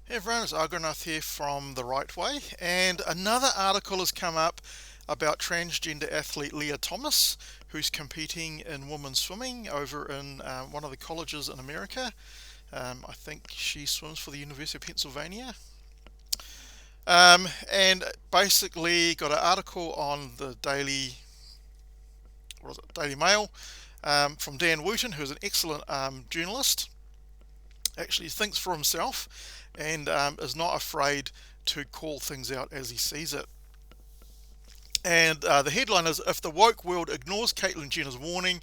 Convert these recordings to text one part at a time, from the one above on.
Hey everyone, it's Argonath here from The Right Way, and another article has come up about transgender athlete Lia Thomas, who's competing in women's swimming over in one of the colleges in America. I think she swims for the University of Pennsylvania. And basically got an article on the Daily Mail from Dan Wooten, who's an excellent journalist. Actually thinks for himself and is not afraid to call things out as he sees it. And the headline is, "If the woke world ignores Caitlyn Jenner's warning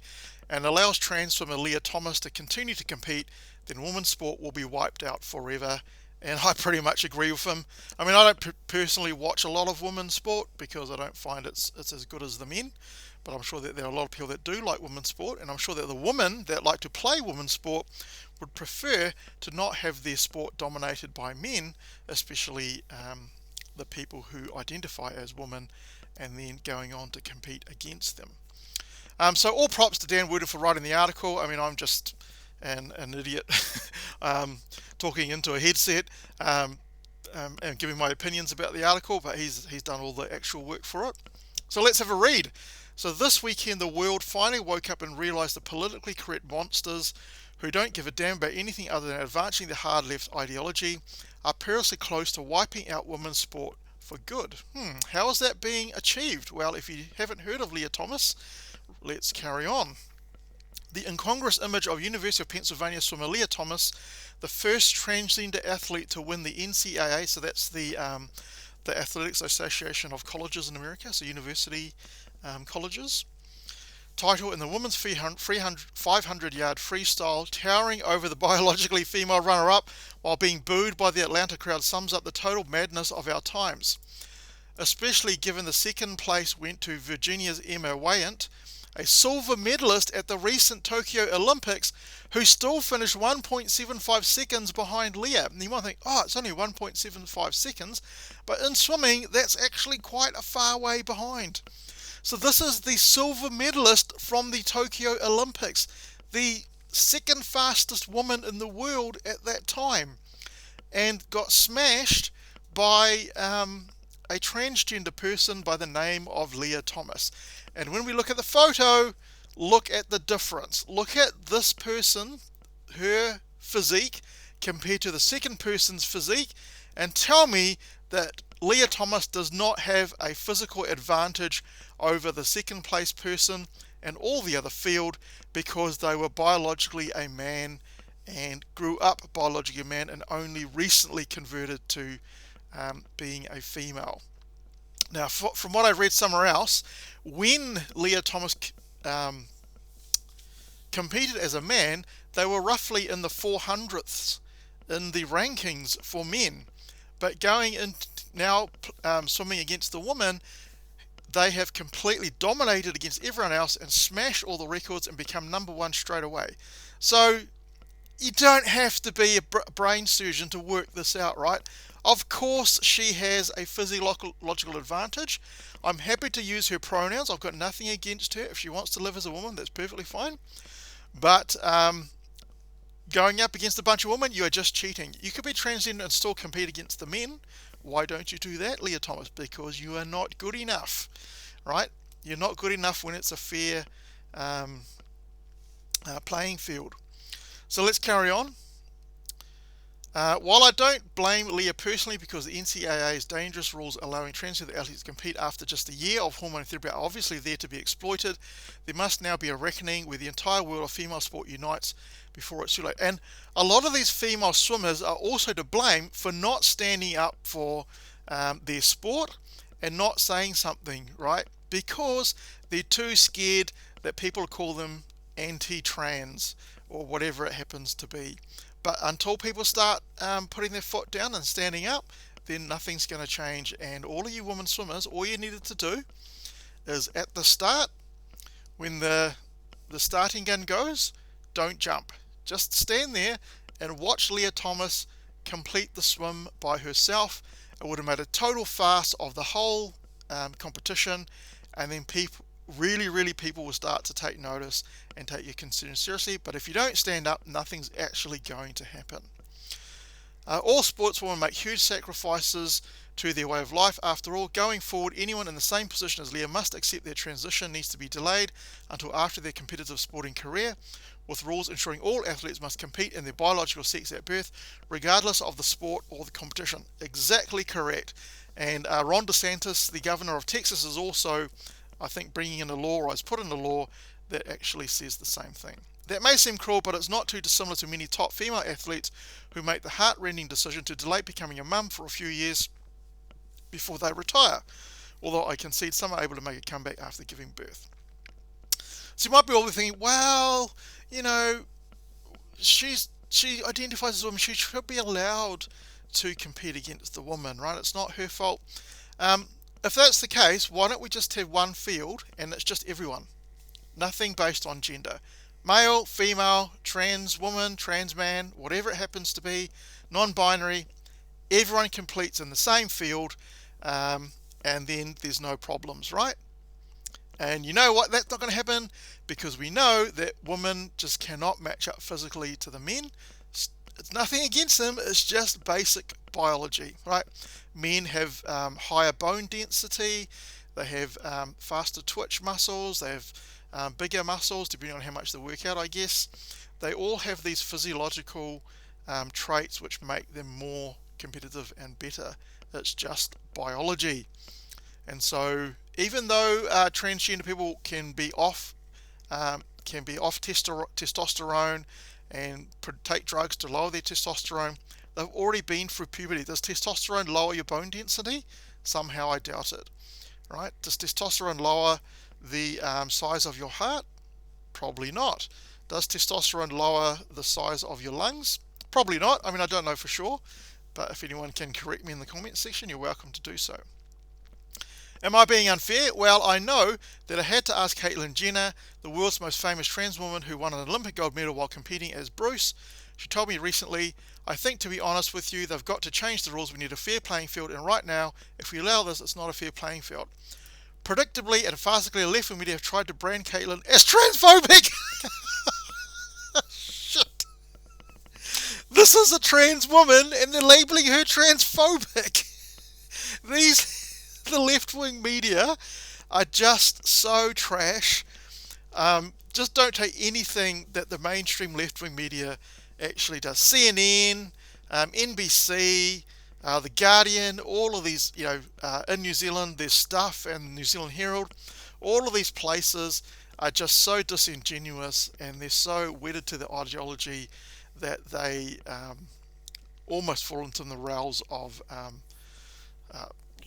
and allows trans swimmer Lia Thomas to continue to compete, then women's sport will be wiped out forever." And I pretty much agree with him. I mean, I don't personally watch a lot of women's sport because I don't find it's as good as the men. But I'm sure that there are a lot of people that do like women's sport, and I'm sure that the women that like to play women's sport would prefer to not have their sport dominated by men, especially the people who identify as women and then going on to compete against them. So all props to Dan Wooden for writing the article. I mean, I'm just an idiot talking into a headset and giving my opinions about the article, but he's done all the actual work for it. So let's have a read. So this weekend, the world finally woke up and realised the politically correct monsters who don't give a damn about anything other than advancing the hard left ideology are perilously close to wiping out women's sport for good. How is that being achieved? Well, if you haven't heard of Lia Thomas, let's carry on. The incongruous image of University of Pennsylvania swimmer Lia Thomas, the first transgender athlete to win the NCAA, so that's the Athletics Association of Colleges in America, so university colleges, title in the women's 500-yard freestyle, towering over the biologically female runner-up while being booed by the Atlanta crowd, sums up the total madness of our times. Especially given the second place went to Virginia's Emma Wayant, a silver medalist at the recent Tokyo Olympics, who still finished 1.75 seconds behind Lia. And you might think, oh, it's only 1.75 seconds, but in swimming, that's actually quite a far way behind. So this is the silver medalist from the Tokyo Olympics, the second fastest woman in the world at that time, and got smashed by a transgender person by the name of Lia Thomas. And when we look at the photo, look at the difference. Look at this person, her physique, compared to the second person's physique, and tell me that Lia Thomas does not have a physical advantage over the second place person and all the other field because they were biologically a man and grew up biologically a man and only recently converted to being a female. Now, from what I read somewhere else, when Lia Thomas competed as a man, they were roughly in the 400ths in the rankings for men. But going in now swimming against the woman, they have completely dominated against everyone else and smashed all the records and become number one straight away. So you don't have to be a brain surgeon to work this out, right? Of course she has a physiological advantage. I'm happy to use her pronouns. I've got nothing against her. If she wants to live as a woman, that's perfectly fine. But going up against a bunch of women, you are just cheating. You could be transgender and still compete against the men. Why don't you do that, Lia Thomas? Because you are not good enough, right? You're not good enough when it's a fair playing field. So let's carry on. While I don't blame Lia personally because the NCAA's dangerous rules allowing transgender athletes to compete after just a year of hormone therapy are obviously there to be exploited, there must now be a reckoning where the entire world of female sport unites before it's too late. And a lot of these female swimmers are also to blame for not standing up for their sport and not saying something, right? Because they're too scared that people call them anti-trans or whatever it happens to be. But until people start putting their foot down and standing up, then nothing's going to change. And all of you women swimmers, all you needed to do is at the start, when the starting gun goes, don't jump. Just stand there and watch Lia Thomas complete the swim by herself. It would have made a total farce of the whole competition, and then people will start to take notice and take your concern seriously. But if you don't stand up, nothing's actually going to happen. All sportswomen make huge sacrifices to their way of life. After all, going forward, anyone in the same position as Lia must accept their transition needs to be delayed until after their competitive sporting career, with rules ensuring all athletes must compete in their biological sex at birth, regardless of the sport or the competition. Exactly correct. And Ron DeSantis, the governor of Texas, is also, I think, bringing in a law, or has put in a law, that actually says the same thing. That may seem cruel, but it's not too dissimilar to many top female athletes who make the heart-rending decision to delay becoming a mum for a few years before they retire. Although I concede some are able to make a comeback after giving birth. So you might be all thinking, well, you know, she identifies as a woman. She should be allowed to compete against the woman, right? It's not her fault. If that's the case, why don't we just have one field and it's just everyone? Nothing based on gender. Male, female, trans woman, trans man, whatever it happens to be, non-binary, everyone completes in the same field, and then there's no problems, right? And you know what? That's not going to happen because we know that women just cannot match up physically to the men. It's nothing against them, it's just basic biology, right? Men have higher bone density, they have faster twitch muscles, they have bigger muscles, depending on how much they work out, I guess. They all have these physiological traits which make them more competitive and better. It's just biology. And so even though transgender people can be off testosterone and take drugs to lower their testosterone, they've already been through puberty. Does testosterone lower your bone density? Somehow I doubt it. Right? Does testosterone lower the size of your heart? Probably not. Does testosterone lower the size of your lungs? Probably not. I mean, I don't know for sure, but if anyone can correct me in the comments section, you're welcome to do so. Am I being unfair? Well, I know that I had to ask Caitlyn Jenner, the world's most famous trans woman who won an Olympic gold medal while competing as Bruce. She told me recently, I think, to be honest with you, they've got to change the rules. We need a fair playing field, and right now, if we allow this, it's not a fair playing field. Predictably and farcically, left-wing media have tried to brand Caitlyn as transphobic. Shit. This is a trans woman, and they're labeling her transphobic. The left-wing media are just so trash. Just don't take anything that the mainstream left-wing media actually does. CNN, NBC, The Guardian, all of these, in New Zealand, there's Stuff and New Zealand Herald. All of these places are just so disingenuous, and they're so wedded to the ideology that they almost fall into the rails of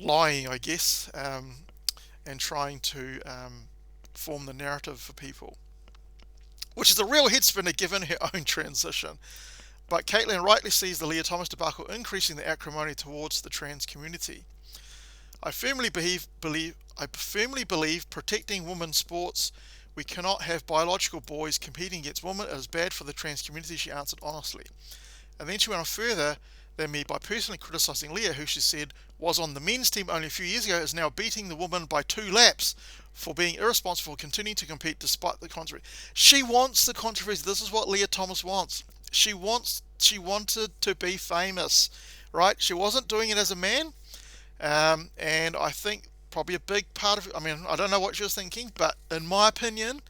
lying, I guess, and trying to form the narrative for people, which is a real head spinner given her own transition. But Caitlyn rightly sees the Lia Thomas debacle increasing the acrimony towards the trans community. I firmly believe protecting women's sports. We cannot have biological boys competing against women. It is bad for the trans community, she answered honestly. And then she went on further than me by personally criticising Lia, who she said was on the men's team only a few years ago, is now beating the woman by 2 laps for being irresponsible, continuing to compete despite the controversy. She wants the controversy. This is what Lia Thomas wants. She wanted to be famous, right? She wasn't doing it as a man, and I think probably a big part of it, I mean, I don't know what she was thinking, but in my opinion,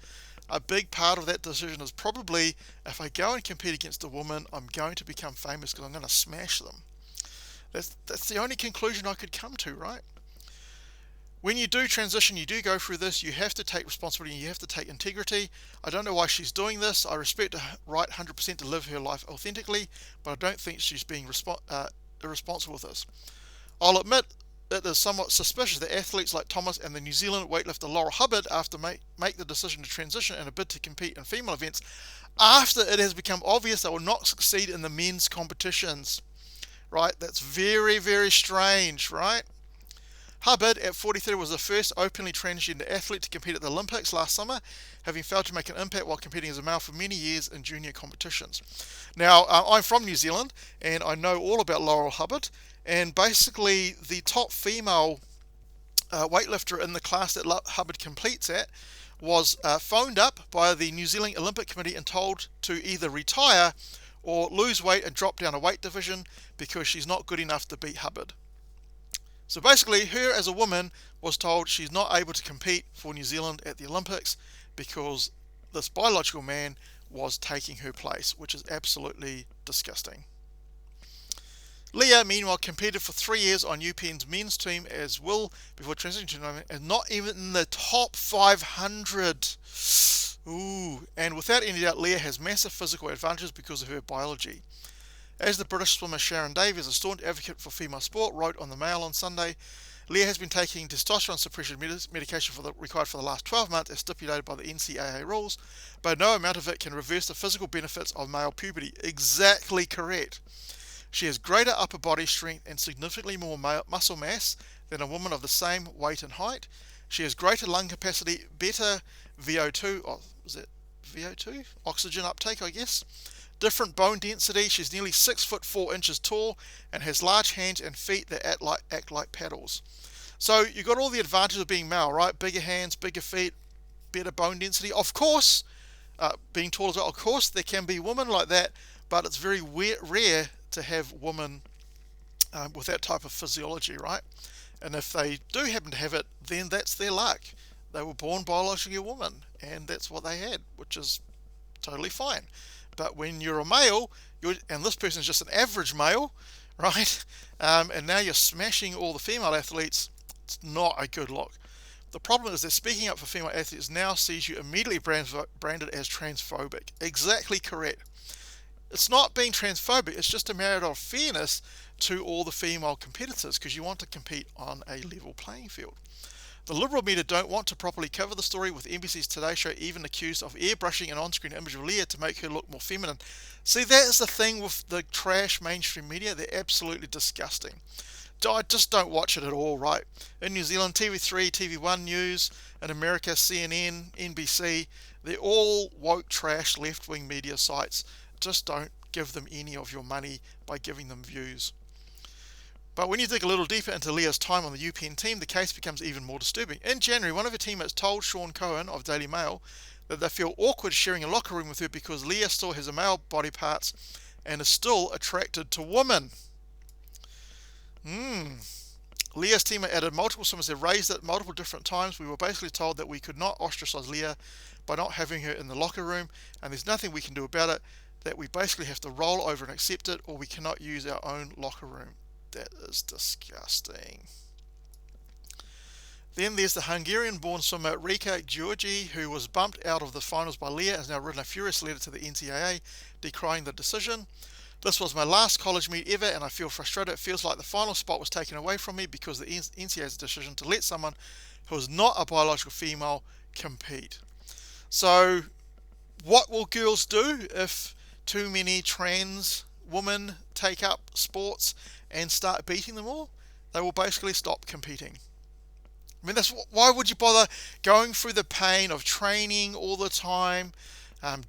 a big part of that decision is probably, if I go and compete against a woman, I'm going to become famous because I'm going to smash them. That's the only conclusion I could come to, right? When you do transition, you do go through this, you have to take responsibility, you have to take integrity. I don't know why she's doing this. I respect her right 100% to live her life authentically, but I don't think she's being irresponsible with this. I'll admit it is somewhat suspicious that athletes like Thomas and the New Zealand weightlifter Laurel Hubbard, after make the decision to transition in a bid to compete in female events, after it has become obvious they will not succeed in the men's competitions. Right? That's very, very strange, right? Hubbard, at 43, was the first openly transgender athlete to compete at the Olympics last summer, having failed to make an impact while competing as a male for many years in junior competitions. Now, I'm from New Zealand, and I know all about Laurel Hubbard, and basically the top female weightlifter in the class that Hubbard competes at was phoned up by the New Zealand Olympic Committee and told to either retire or lose weight and drop down a weight division because she's not good enough to beat Hubbard. So basically, her as a woman was told she's not able to compete for New Zealand at the Olympics because this biological man was taking her place, which is absolutely disgusting. Lia, meanwhile, competed for 3 years on UPenn's men's team as well before transitioning to Nottingham, and not even in the top 500. Ooh, and without any doubt, Lia has massive physical advantages because of her biology. As the British swimmer Sharon Davies, a staunch advocate for female sport, wrote on the Mail on Sunday, Lia has been taking testosterone suppression medication required for the last 12 months as stipulated by the NCAA rules, but no amount of it can reverse the physical benefits of male puberty. Exactly correct. She has greater upper body strength and significantly more muscle mass than a woman of the same weight and height. She has greater lung capacity, better VO2, VO2? Oxygen uptake, I guess. Different bone density. She's nearly 6 foot 4 inches tall and has large hands and feet that act like paddles. So you've got all the advantages of being male, right? Bigger hands, bigger feet, better bone density. Of course, being tall as well. Of course, there can be women like that, but it's very rare to have women with that type of physiology, right? And if they do happen to have it, then that's their luck. They were born biologically a woman, and that's what they had, which is totally fine. But when you're a male, and this person's just an average male, right? And now you're smashing all the female athletes, it's not a good look. The problem is that speaking up for female athletes now sees you immediately branded as transphobic. Exactly correct. It's not being transphobic, it's just a matter of fairness to all the female competitors because you want to compete on a level playing field. The Liberal media don't want to properly cover the story, with NBC's Today Show even accused of airbrushing an on-screen image of Lia to make her look more feminine. See, that is the thing with the trash mainstream media. They're absolutely disgusting. I just don't watch it at all, right? In New Zealand, TV3, TV1 News, in America, CNN, NBC, they're all woke trash left-wing media sites. Just don't give them any of your money by giving them views. But when you dig a little deeper into Lia's time on the UPenn team, the case becomes even more disturbing. In January, one of her teammates told Sean Cohen of Daily Mail that they feel awkward sharing a locker room with her because Lia still has a male body parts and is still attracted to women. Lia's teammate added, multiple swimmers have raised it multiple different times. We were basically told that we could not ostracize Lia by not having her in the locker room, and there's nothing we can do about it, that we basically have to roll over and accept it, or we cannot use our own locker room. That is disgusting. Then there's the Hungarian-born swimmer Rika Georgi, who was bumped out of the finals by Lia, has now written a furious letter to the NCAA decrying the decision. This was my last college meet ever, and I feel frustrated. It feels like the final spot was taken away from me because of the NCAA's decision to let someone who is not a biological female compete. So what will girls do if too many trans women take up sports and start beating them all? They will basically stop competing. I mean, why would you bother going through the pain of training all the time,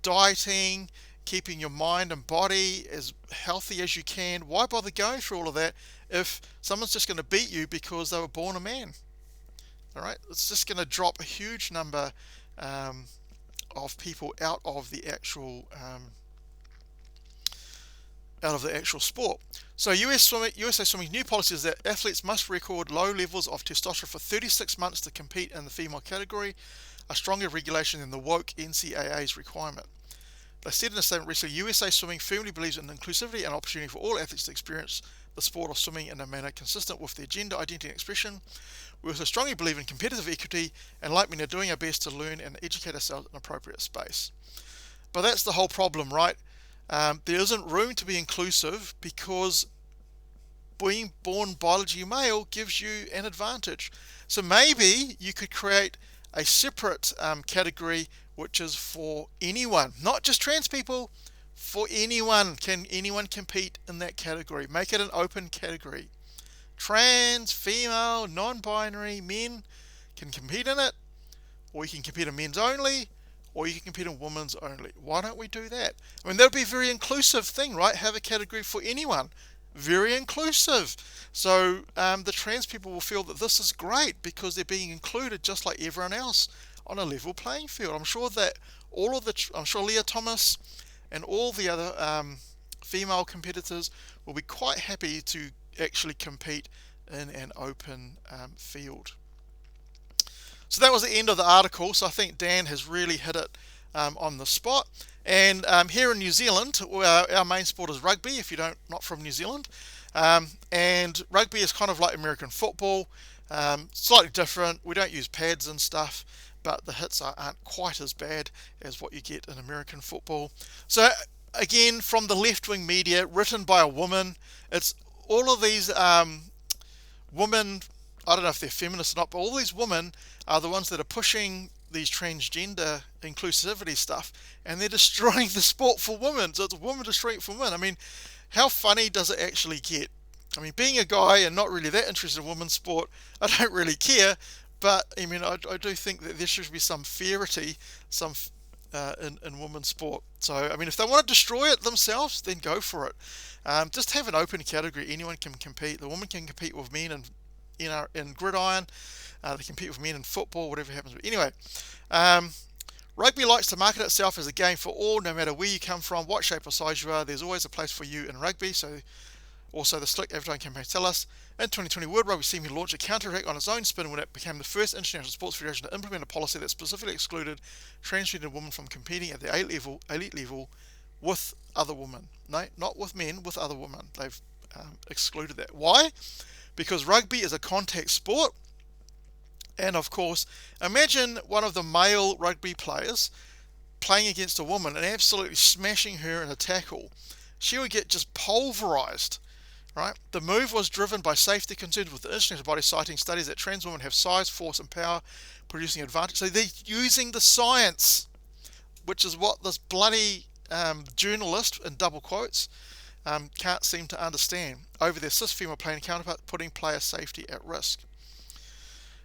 dieting, keeping your mind and body as healthy as you can? Why bother going through all of that if someone's just going to beat you because they were born a man? All right, it's just going to drop a huge number of people out of the actual sport. So USA Swimming's new policy is that athletes must record low levels of testosterone for 36 months to compete in the female category, a stronger regulation than the woke NCAA's requirement. They said in a statement recently, USA Swimming firmly believes in inclusivity and opportunity for all athletes to experience the sport of swimming in a manner consistent with their gender identity and expression. We also strongly believe in competitive equity and like men are doing our best to learn and educate ourselves in an appropriate space. But that's the whole problem, right? There isn't room to be inclusive because being born biologically male gives you an advantage. So maybe you could create a separate category which is for anyone, not just trans people, for anyone. Can anyone compete in that category? Make it an open category. Trans, female, non-binary, men can compete in it, or you can compete in men's only, or you can compete in women's only. Why don't we do that? I mean, that would be a very inclusive thing, right? Have a category for anyone. Very inclusive. So the trans people will feel that this is great because they're being included just like everyone else on a level playing field. I'm sure that I'm sure Lia Thomas and all the other female competitors will be quite happy to actually compete in an open field. So that was the end of the article. So I think Dan has really hit it on the spot. And here in New Zealand, our main sport is rugby, if you're not from New Zealand. And rugby is kind of like American football, slightly different. We don't use pads and stuff, but the hits aren't quite as bad as what you get in American football. So again, from the left-wing media, written by a woman, it's all of these women, I don't know if they're feminists or not, but all these women are the ones that are pushing these transgender inclusivity stuff, and they're destroying the sport for women. So it's women destroying it for women. I mean, how funny does it actually get? I mean, being a guy and not really that interested in women's sport, I don't really care, but I mean, I do think that there should be some fairity in women's sport. So I mean, if they want to destroy it themselves, then go for it. Just have an open category. Anyone can compete. The woman can compete with men in gridiron. They compete with men in football, whatever happens. But anyway, rugby likes to market itself as a game for all, no matter where you come from, what shape or size you are. There's always a place for you in rugby. So also the slick advertising campaigns tell us. In 2020, World Rugby seemed to launch a counterattack on its own spin when it became the first international sports federation to implement a policy that specifically excluded transgender women from competing at the elite level with other women. No, not with men, with other women. They've excluded that. Why? Because rugby is a contact sport. And of course, imagine one of the male rugby players playing against a woman and absolutely smashing her in a tackle. She would get just pulverized, right? The move was driven by safety concerns, with the international body citing studies that trans women have size, force, and power, producing advantage. So they're using the science, which is what this bloody journalist, in double quotes, can't seem to understand, over their cis female playing counterpart, putting player safety at risk.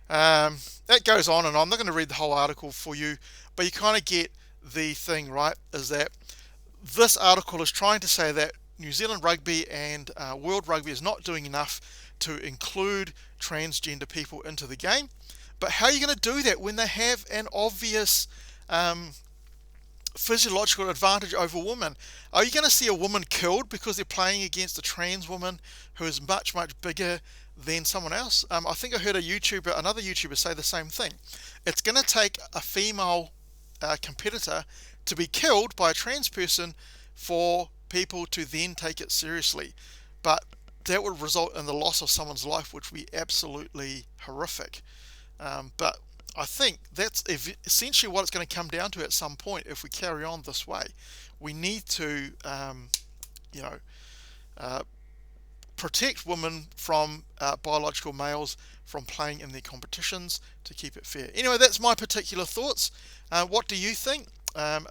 That goes on and on. I'm not going to read the whole article for you, but you kind of get the thing, right? Is that this article is trying to say that New Zealand rugby and world rugby is not doing enough to include transgender people into the game. But how are you going to do that when they have an obvious physiological advantage over women? Are you going to see a woman killed because they're playing against a trans woman who is much, much bigger than someone else? I think I heard another YouTuber say the same thing. It's going to take a female competitor to be killed by a trans person for people to then take it seriously. But that would result in the loss of someone's life, which would be absolutely horrific. But I think that's essentially what it's going to come down to at some point if we carry on this way. We need to, protect women from biological males from playing in their competitions to keep it fair. Anyway, that's my particular thoughts. What do you think?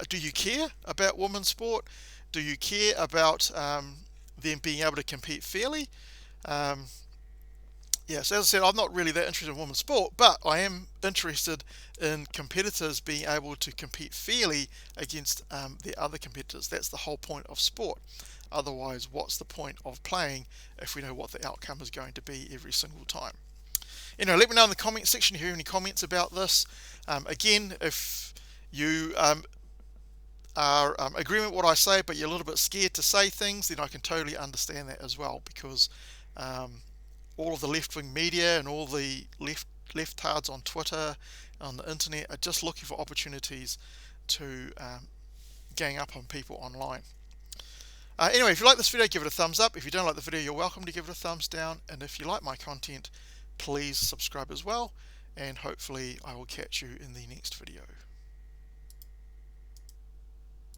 Do you care about women's sport? Do you care about them being able to compete fairly? Yes, as I said, I'm not really that interested in women's sport, but I am interested in competitors being able to compete fairly against their other competitors. That's the whole point of sport. Otherwise, what's the point of playing if we know what the outcome is going to be every single time? Let me know in the comment section if you have any comments about this. Again, if you are agreeing with what I say, but you're a little bit scared to say things, then I can totally understand that as well, because all of the left-wing media and all the leftards on Twitter, on the internet, are just looking for opportunities to gang up on people online. Anyway, if you like this video, give it a thumbs up. If you don't like the video, you're welcome to give it a thumbs down. And if you like my content, please subscribe as well. And hopefully I will catch you in the next video.